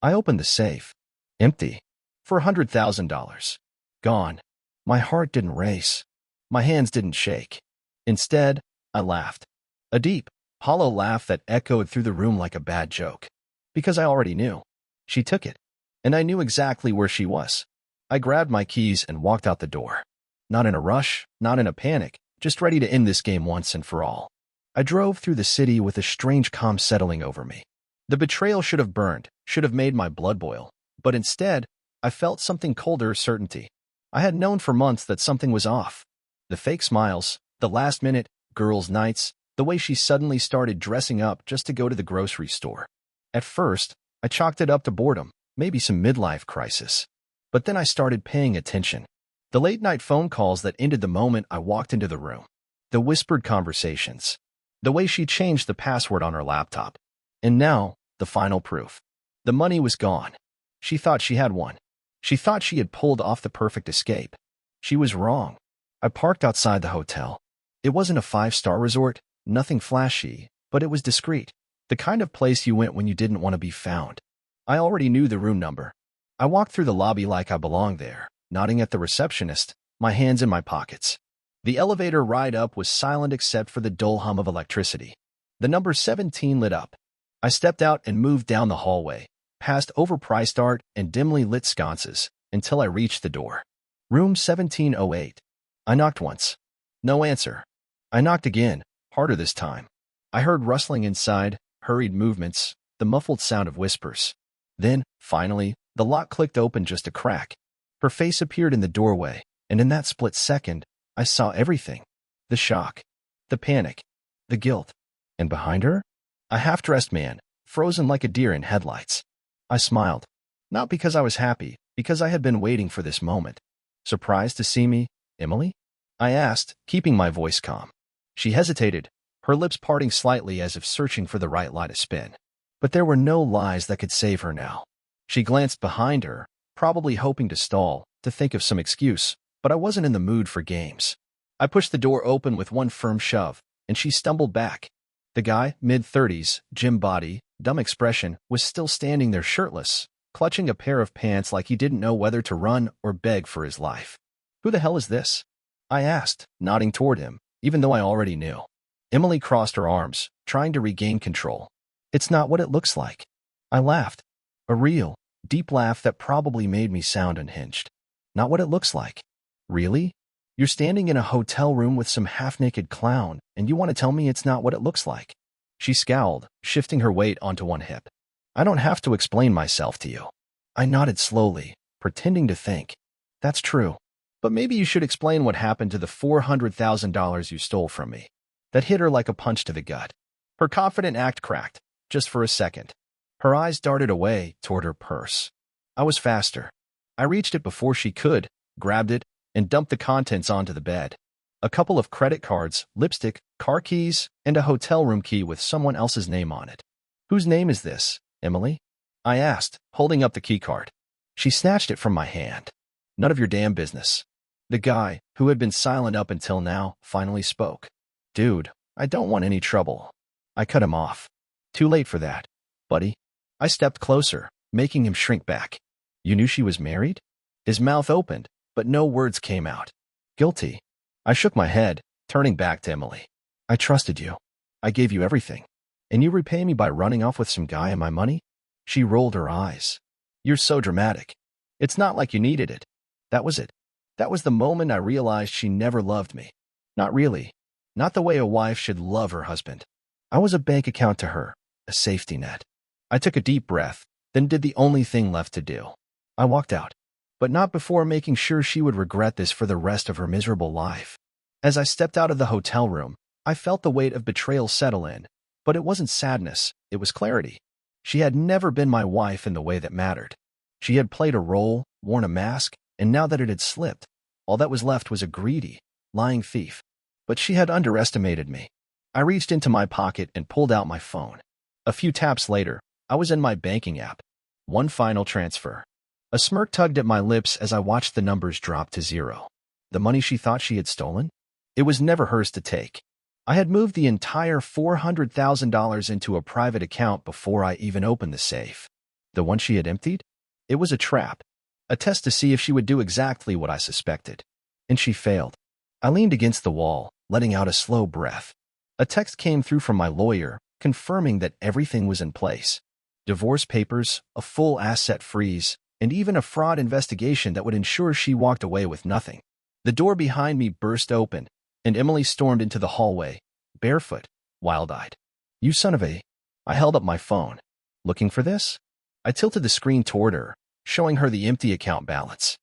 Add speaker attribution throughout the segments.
Speaker 1: I opened the safe. Empty. For $100,000. Gone. My heart didn't race. My hands didn't shake. Instead, I laughed. A deep, hollow laugh that echoed through the room like a bad joke. Because I already knew. She took it. And I knew exactly where she was. I grabbed my keys and walked out the door. Not in a rush, not in a panic, just ready to end this game once and for all. I drove through the city with a strange calm settling over me. The betrayal should have burned, should have made my blood boil. But instead, I felt something colder certainty. I had known for months that something was off. The fake smiles, the last-minute, girls' nights, the way she suddenly started dressing up just to go to the grocery store. At first, I chalked it up to boredom, maybe some midlife crisis. But then I started paying attention. The late-night phone calls that ended the moment I walked into the room. The whispered conversations. The way she changed the password on her laptop. And now, the final proof. The money was gone. She thought she had one. She thought she had pulled off the perfect escape. She was wrong. I parked outside the hotel. It wasn't a five-star resort, nothing flashy, but it was discreet. The kind of place you went when you didn't want to be found. I already knew the room number. I walked through the lobby like I belonged there, nodding at the receptionist, my hands in my pockets. The elevator ride up was silent except for the dull hum of electricity. The number 17 lit up. I stepped out and moved down the hallway, past overpriced art and dimly lit sconces, until I reached the door. Room 1708. I knocked once. No answer. I knocked again, harder this time. I heard rustling inside, hurried movements, the muffled sound of whispers. Then, finally, the lock clicked open just a crack. Her face appeared in the doorway, and in that split second, I saw everything. The shock, the panic, the guilt. And behind her? A half-dressed man, frozen like a deer in headlights. I smiled. Not because I was happy, because I had been waiting for this moment. Surprised to see me, Emily? I asked, keeping my voice calm. She hesitated, her lips parting slightly as if searching for the right lie to spin. But there were no lies that could save her now. She glanced behind her, probably hoping to stall, to think of some excuse, but I wasn't in the mood for games. I pushed the door open with one firm shove, and she stumbled back. The guy, mid-30s, gym body, dumb expression, was still standing there shirtless, clutching a pair of pants like he didn't know whether to run or beg for his life. Who the hell is this? I asked, nodding toward him, even though I already knew. Emily crossed her arms, trying to regain control. It's not what it looks like. I laughed. A real, deep laugh that probably made me sound unhinged. Not what it looks like. Really? You're standing in a hotel room with some half-naked clown, and you want to tell me it's not what it looks like? She scowled, shifting her weight onto one hip. I don't have to explain myself to you. I nodded slowly, pretending to think. That's true. But maybe you should explain what happened to the $400,000 you stole from me. That hit her like a punch to the gut. Her confident act cracked, just for a second. Her eyes darted away toward her purse. I was faster. I reached it before she could, grabbed it, and dumped the contents onto the bed. A couple of credit cards, lipstick, car keys, and a hotel room key with someone else's name on it. Whose name is this, Emily? I asked, holding up the key card. She snatched it from my hand. None of your damn business. The guy, who had been silent up until now, finally spoke. Dude, I don't want any trouble. I cut him off. Too late for that, buddy. I stepped closer, making him shrink back. You knew she was married? His mouth opened, but no words came out. Guilty. I shook my head, turning back to Emily. I trusted you. I gave you everything. And you repay me by running off with some guy and my money? She rolled her eyes. You're so dramatic. It's not like you needed it. That was it. That was the moment I realized she never loved me. Not really. Not the way a wife should love her husband. I was a bank account to her, a safety net. I took a deep breath, then did the only thing left to do. I walked out, but not before making sure she would regret this for the rest of her miserable life. As I stepped out of the hotel room, I felt the weight of betrayal settle in, but it wasn't sadness, it was clarity. She had never been my wife in the way that mattered. She had played a role, worn a mask, and now that it had slipped, all that was left was a greedy, lying thief. But she had underestimated me. I reached into my pocket and pulled out my phone. A few taps later, I was in my banking app. One final transfer. A smirk tugged at my lips as I watched the numbers drop to zero. The money she thought she had stolen? It was never hers to take. I had moved the entire $400,000 into a private account before I even opened the safe. The one she had emptied? It was a trap, a test to see if she would do exactly what I suspected. And she failed. I leaned against the wall, letting out a slow breath. A text came through from my lawyer, confirming that everything was in place. Divorce papers, a full asset freeze, and even a fraud investigation that would ensure she walked away with nothing. The door behind me burst open, and Emily stormed into the hallway, barefoot, wild-eyed. "You son of a..." I held up my phone. "Looking for this?" I tilted the screen toward her, showing her the empty account balance.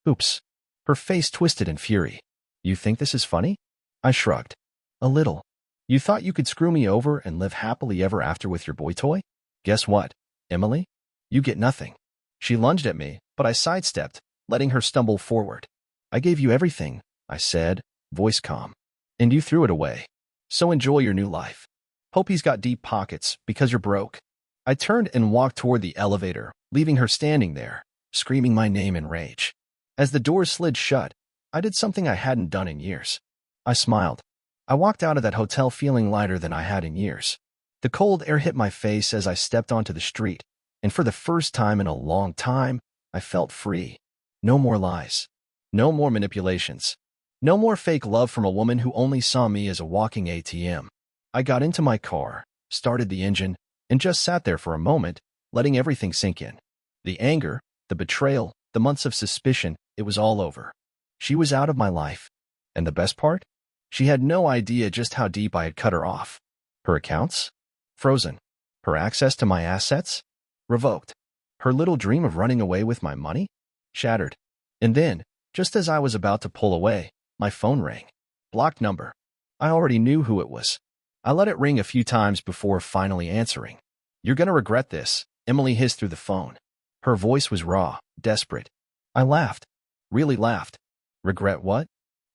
Speaker 1: "Oops." Her face twisted in fury. "You think this is funny?" I shrugged. "A little. You thought you could screw me over and live happily ever after with your boy toy? Guess what, Emily? You get nothing." She lunged at me, but I sidestepped, letting her stumble forward. "I gave you everything," I said, voice calm. "And you threw it away. So enjoy your new life. Hope he's got deep pockets because you're broke." I turned and walked toward the elevator, leaving her standing there, screaming my name in rage. As the doors slid shut, I did something I hadn't done in years. I smiled. I walked out of that hotel feeling lighter than I had in years. The cold air hit my face as I stepped onto the street, and for the first time in a long time, I felt free. No more lies. No more manipulations. No more fake love from a woman who only saw me as a walking ATM. I got into my car, started the engine, and just sat there for a moment, letting everything sink in. The anger, the betrayal, the months of suspicion, it was all over. She was out of my life. And the best part? She had no idea just how deep I had cut her off. Her accounts? Frozen. Her access to my assets? Revoked. Her little dream of running away with my money? Shattered. And then, just as I was about to pull away, my phone rang. Blocked number. I already knew who it was. I let it ring a few times before finally answering. "You're gonna regret this," Emily hissed through the phone. Her voice was raw, desperate. I laughed. Really laughed. "Regret what?"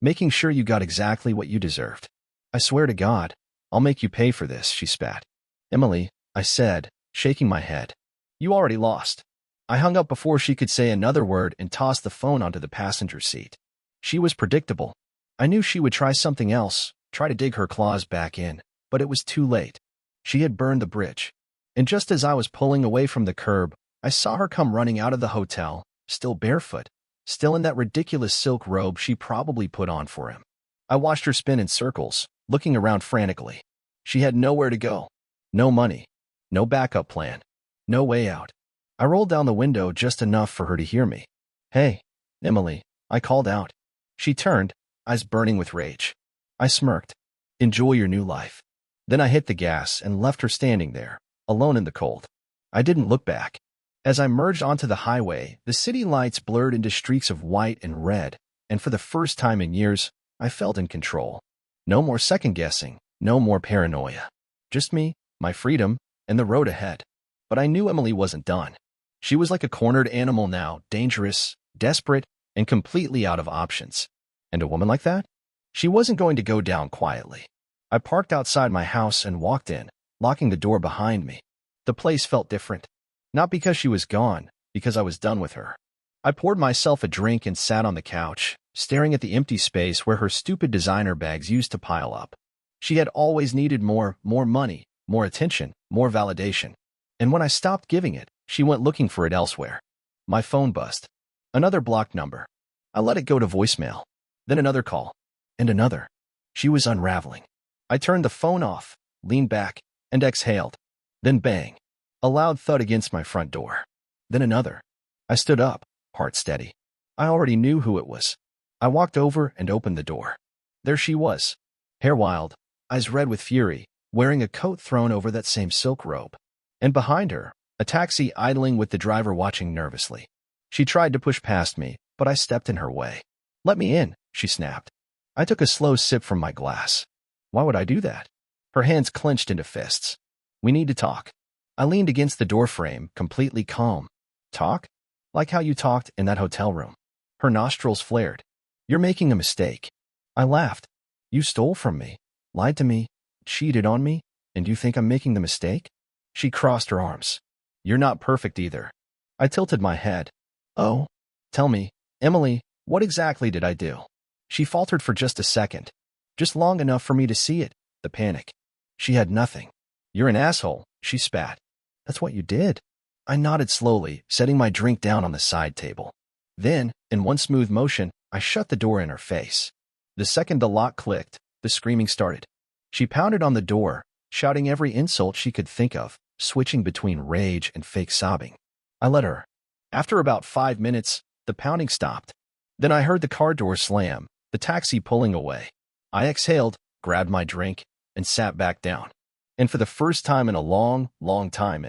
Speaker 1: "Making sure you got exactly what you deserved." "I swear to God, I'll make you pay for this," she spat. "Emily," I said, shaking my head. "You already lost." I hung up before she could say another word and tossed the phone onto the passenger seat. She was predictable. I knew she would try something else, try to dig her claws back in, but it was too late. She had burned the bridge. And just as I was pulling away from the curb, I saw her come running out of the hotel, still barefoot, still in that ridiculous silk robe she probably put on for him. I watched her spin in circles, looking around frantically. She had nowhere to go. No money. No backup plan. No way out. I rolled down the window just enough for her to hear me. "Hey, Emily," I called out. She turned, eyes burning with rage. I smirked. "Enjoy your new life." Then I hit the gas and left her standing there, alone in the cold. I didn't look back. As I merged onto the highway, the city lights blurred into streaks of white and red, and for the first time in years, I felt in control. No more second-guessing, no more paranoia. Just me, my freedom, and the road ahead. But I knew Emily wasn't done. She was like a cornered animal now, dangerous, desperate, and completely out of options. And a woman like that? She wasn't going to go down quietly. I parked outside my house and walked in, locking the door behind me. The place felt different. Not because she was gone, because I was done with her. I poured myself a drink and sat on the couch, staring at the empty space where her stupid designer bags used to pile up. She had always needed more money, more attention, more validation. And when I stopped giving it, she went looking for it elsewhere. My phone buzzed. Another blocked number. I let it go to voicemail. Then another call. And another. She was unraveling. I turned the phone off, leaned back, and exhaled. Then bang. A loud thud against my front door. Then another. I stood up, heart steady. I already knew who it was. I walked over and opened the door. There she was. Hair wild, eyes red with fury, wearing a coat thrown over that same silk robe. And behind her, a taxi idling with the driver watching nervously. She tried to push past me, but I stepped in her way. "Let me in," she snapped. I took a slow sip from my glass. Why would I do that? Her hands clenched into fists. "We need to talk." I leaned against the doorframe, completely calm. "Talk? Like how you talked in that hotel room." Her nostrils flared. "You're making a mistake." I laughed. "You stole from me, lied to me, cheated on me, and you think I'm making the mistake?" She crossed her arms. "You're not perfect either." I tilted my head. "Oh? Tell me, Emily, what exactly did I do?" She faltered for just a second. Just long enough for me to see it, the panic. She had nothing. "You're an asshole," she spat. "That's what you did." I nodded slowly, setting my drink down on the side table. Then, in one smooth motion, I shut the door in her face. The second the lock clicked, the screaming started. She pounded on the door, shouting every insult she could think of, switching between rage and fake sobbing. I let her. After about 5 minutes, the pounding stopped. Then I heard the car door slam, the taxi pulling away. I exhaled, grabbed my drink, and sat back down. And for the first time in a long, long time,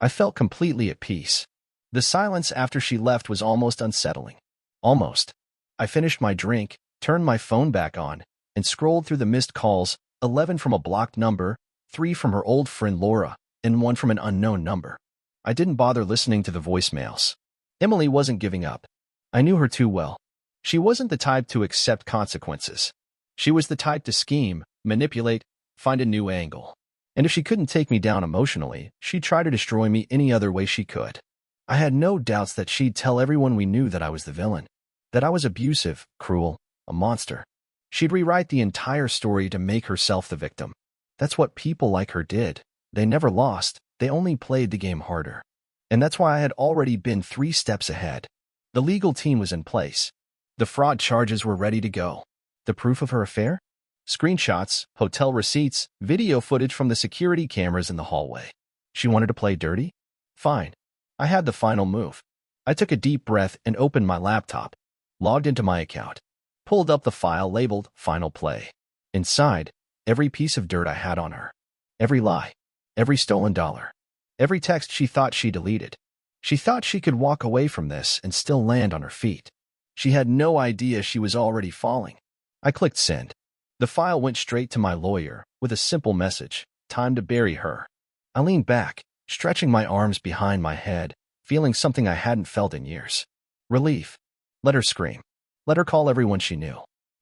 Speaker 1: I felt completely at peace. The silence after she left was almost unsettling. Almost. I finished my drink, turned my phone back on, and scrolled through the missed calls, 11 from a blocked number, 3 from her old friend Laura, and 1 from an unknown number. I didn't bother listening to the voicemails. Emily wasn't giving up. I knew her too well. She wasn't the type to accept consequences. She was the type to scheme, manipulate, find a new angle. And if she couldn't take me down emotionally, she'd try to destroy me any other way she could. I had no doubts that she'd tell everyone we knew that I was the villain, that I was abusive, cruel, a monster. She'd rewrite the entire story to make herself the victim. That's what people like her did. They never lost, they only played the game harder. And that's why I had already been 3 steps ahead. The legal team was in place. The fraud charges were ready to go. The proof of her affair? Screenshots, hotel receipts, video footage from the security cameras in the hallway. She wanted to play dirty? Fine. I had the final move. I took a deep breath and opened my laptop, logged into my account, pulled up the file labeled Final Play. Inside, every piece of dirt I had on her. Every lie. Every stolen dollar. Every text she thought she deleted. She thought she could walk away from this and still land on her feet. She had no idea she was already falling. I clicked send. The file went straight to my lawyer with a simple message, time to bury her. I leaned back, stretching my arms behind my head, feeling something I hadn't felt in years. Relief. Let her scream. Let her call everyone she knew.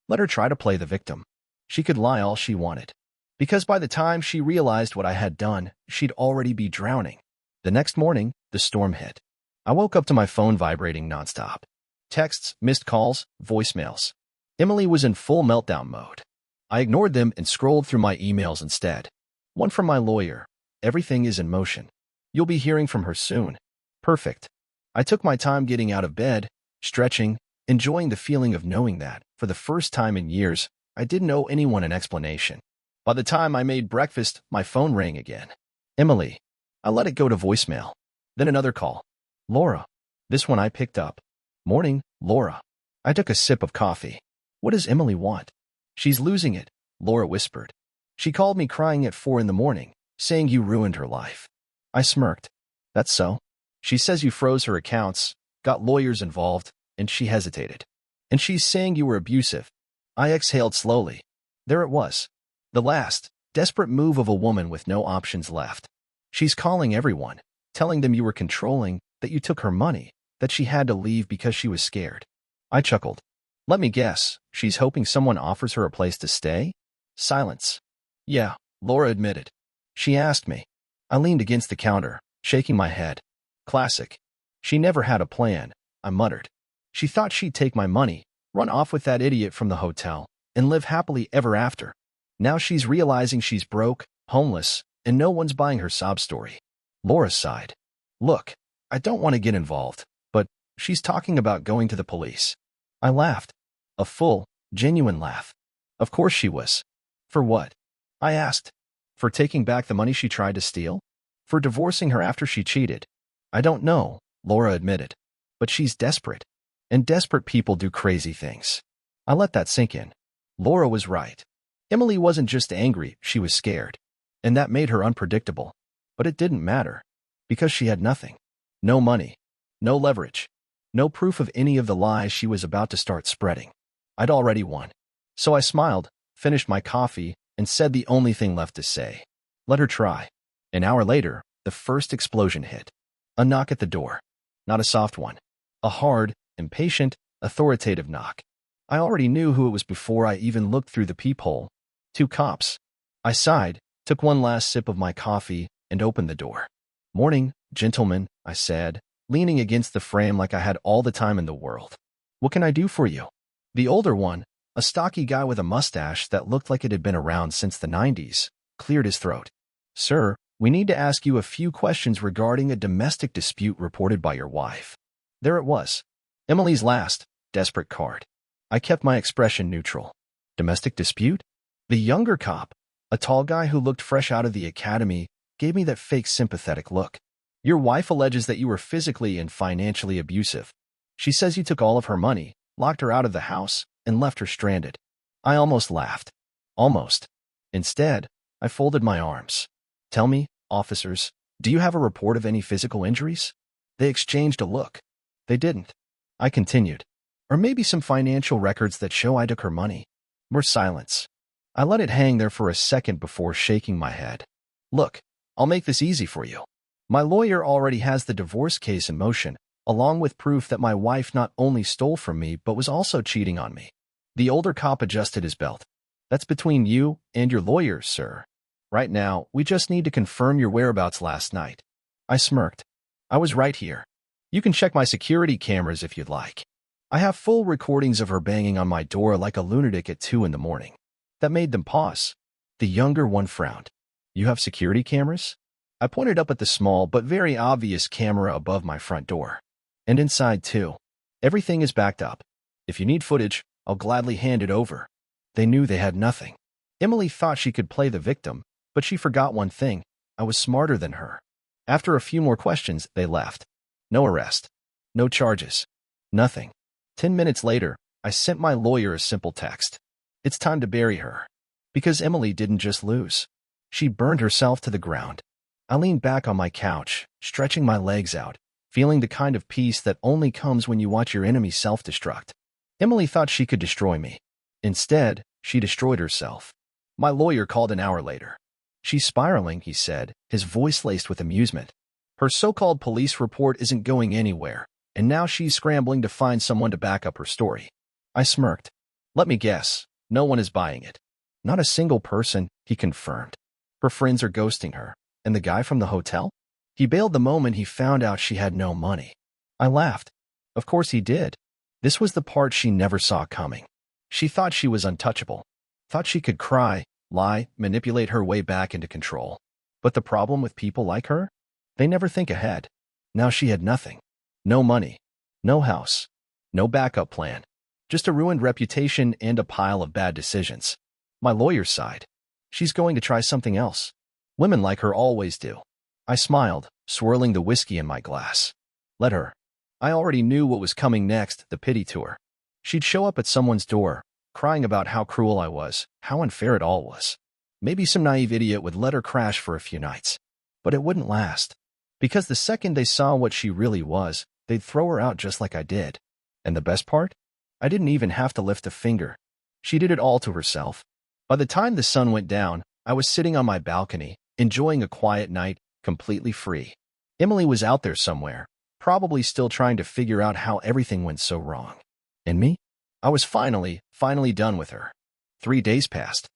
Speaker 1: Let her try to play the victim. She could lie all she wanted. Because by the time she realized what I had done, she'd already be drowning. The next morning, the storm hit. I woke up to my phone vibrating nonstop. Texts, missed calls, voicemails. Emily was in full meltdown mode. I ignored them and scrolled through my emails instead. One from my lawyer. Everything is in motion. You'll be hearing from her soon. Perfect. I took my time getting out of bed, stretching, enjoying the feeling of knowing that, for the first time in years, I didn't owe anyone an explanation. By the time I made breakfast, my phone rang again. Emily. I let it go to voicemail. Then another call. Laura. This one I picked up. Morning, Laura. I took a sip of coffee. What does Emily want? She's losing it, Laura whispered. She called me crying at 4 in the morning, saying you ruined her life. I smirked. That's so? She says you froze her accounts, got lawyers involved, and she hesitated. And she's saying you were abusive. I exhaled slowly. There it was. The last, desperate move of a woman with no options left. She's calling everyone, telling them you were controlling, that you took her money, that she had to leave because she was scared. I chuckled. Let me guess, she's hoping someone offers her a place to stay? Silence. Yeah, Laura admitted. She asked me. I leaned against the counter, shaking my head. Classic. She never had a plan, I muttered. She thought she'd take my money, run off with that idiot from the hotel, and live happily ever after. Now she's realizing she's broke, homeless, and no one's buying her sob story. Laura sighed. Look, I don't want to get involved, but she's talking about going to the police. I laughed. A full, genuine laugh. Of course she was. For what? I asked. For taking back the money she tried to steal? For divorcing her after she cheated? I don't know, Laura admitted. But she's desperate. And desperate people do crazy things. I let that sink in. Laura was right. Emily wasn't just angry, she was scared. And that made her unpredictable. But it didn't matter. Because she had nothing. No money. No leverage. No proof of any of the lies she was about to start spreading. I'd already won. So I smiled, finished my coffee, and said the only thing left to say. Let her try. An hour later, the first explosion hit. A knock at the door. Not a soft one. A hard, impatient, authoritative knock. I already knew who it was before I even looked through the peephole. 2 cops. I sighed, took one last sip of my coffee, and opened the door. Morning, gentlemen, I said, leaning against the frame like I had all the time in the world. What can I do for you? The older one, a stocky guy with a mustache that looked like it had been around since the 90s, cleared his throat. Sir, We need to ask you a few questions regarding a domestic dispute reported by your wife. There it was. Emily's last, desperate card. I kept my expression neutral. Domestic dispute? The younger cop, a tall guy who looked fresh out of the academy, gave me that fake sympathetic look. Your wife alleges that you were physically and financially abusive. She says you took all of her money, locked her out of the house, and left her stranded. I almost laughed. Almost. Instead, I folded my arms. Tell me, officers, do you have a report of any physical injuries? They exchanged a look. They didn't. I continued. Or maybe some financial records that show I took her money. More silence. I let it hang there for a second before shaking my head. Look, I'll make this easy for you. My lawyer already has the divorce case in motion, along with proof that my wife not only stole from me but was also cheating on me. The older cop adjusted his belt. That's between you and your lawyer, sir. Right now, we just need to confirm your whereabouts last night. I smirked. I was right here. You can check my security cameras if you'd like. I have full recordings of her banging on my door like a lunatic at 2 in the morning. That made them pause. The younger one frowned. You have security cameras? I pointed up at the small but very obvious camera above my front door. And inside, too. Everything is backed up. If you need footage, I'll gladly hand it over. They knew they had nothing. Emily thought she could play the victim, but she forgot one thing. I was smarter than her. After a few more questions, they left. No arrest. No charges. Nothing. 10 minutes later, I sent my lawyer a simple text. It's time to bury her. Because Emily didn't just lose. She burned herself to the ground. I leaned back on my couch, stretching my legs out, feeling the kind of peace that only comes when you watch your enemy self-destruct. Emily thought she could destroy me. Instead, she destroyed herself. My lawyer called an hour later. She's spiraling, he said, his voice laced with amusement. Her so-called police report isn't going anywhere, and now she's scrambling to find someone to back up her story. I smirked. Let me guess, no one is buying it. Not a single person, he confirmed. Her friends are ghosting her. And the guy from the hotel? He bailed the moment he found out she had no money. I laughed. Of course he did. This was the part she never saw coming. She thought she was untouchable. Thought she could cry, lie, manipulate her way back into control. But the problem with people like her? They never think ahead. Now she had nothing. No money. No house. No backup plan. Just a ruined reputation and a pile of bad decisions. My lawyer sighed. She's going to try something else. Women like her always do. I smiled, swirling the whiskey in my glass. Let her. I already knew what was coming next, the pity tour. She'd show up at someone's door, crying about how cruel I was, how unfair it all was. Maybe some naive idiot would let her crash for a few nights. But it wouldn't last. Because the second they saw what she really was, they'd throw her out just like I did. And the best part? I didn't even have to lift a finger. She did it all to herself. By the time the sun went down, I was sitting on my balcony, enjoying a quiet night, completely free. Emily was out there somewhere, probably still trying to figure out how everything went so wrong. And me? I was finally done with her. 3 days passed.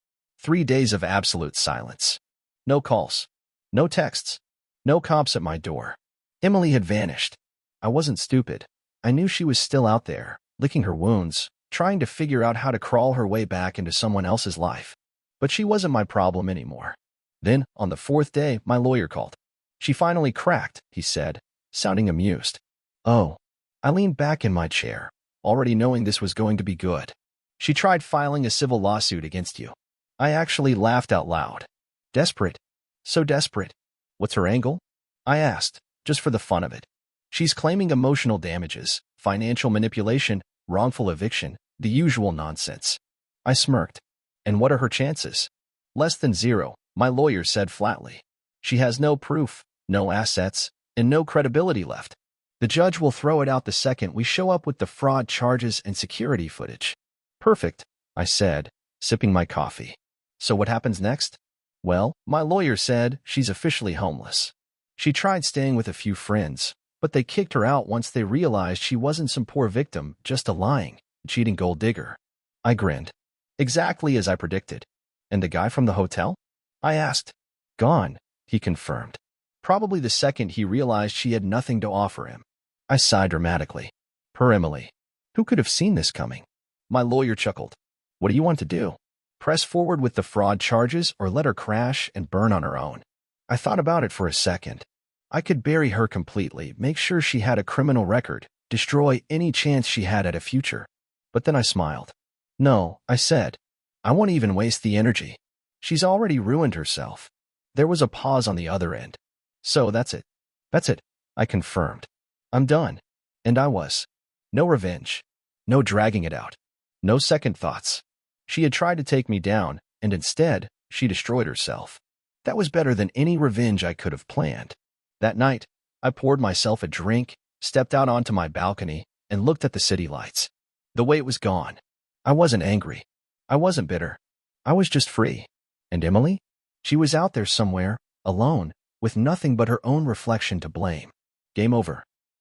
Speaker 1: 3 days of absolute silence. No calls. No texts. No cops at my door. Emily had vanished. I wasn't stupid. I knew she was still out there, licking her wounds, trying to figure out how to crawl her way back into someone else's life. But she wasn't my problem anymore. Then, on the 4th day, my lawyer called. She finally cracked, he said, sounding amused. Oh. I leaned back in my chair, already knowing this was going to be good. She tried filing a civil lawsuit against you. I actually laughed out loud. Desperate. So desperate. What's her angle? I asked, just for the fun of it. She's claiming emotional damages, financial manipulation, wrongful eviction, the usual nonsense. I smirked. And what are her chances? Less than 0. My lawyer said flatly. She has no proof, no assets, and no credibility left. The judge will throw it out the second we show up with the fraud charges and security footage. Perfect, I said, sipping my coffee. So what happens next? Well, my lawyer said she's officially homeless. She tried staying with a few friends, but they kicked her out once they realized she wasn't some poor victim, just a lying, cheating gold digger. I grinned. Exactly as I predicted. And the guy from the hotel? I asked. Gone, he confirmed. Probably the second he realized she had nothing to offer him. I sighed dramatically. Per Emily. Who could have seen this coming? My lawyer chuckled. What do you want to do? Press forward with the fraud charges or let her crash and burn on her own? I thought about it for a second. I could bury her completely, make sure she had a criminal record, destroy any chance she had at a future. But then I smiled. No, I said. I won't even waste the energy. She's already ruined herself. There was a pause on the other end. So that's it. That's it, I confirmed. I'm done. And I was. No revenge. No dragging it out. No second thoughts. She had tried to take me down, and instead, she destroyed herself. That was better than any revenge I could have planned. That night, I poured myself a drink, stepped out onto my balcony, and looked at the city lights. The weight was gone. I wasn't angry. I wasn't bitter. I was just free. And Emily? She was out there somewhere, alone, with nothing but her own reflection to blame. Game over.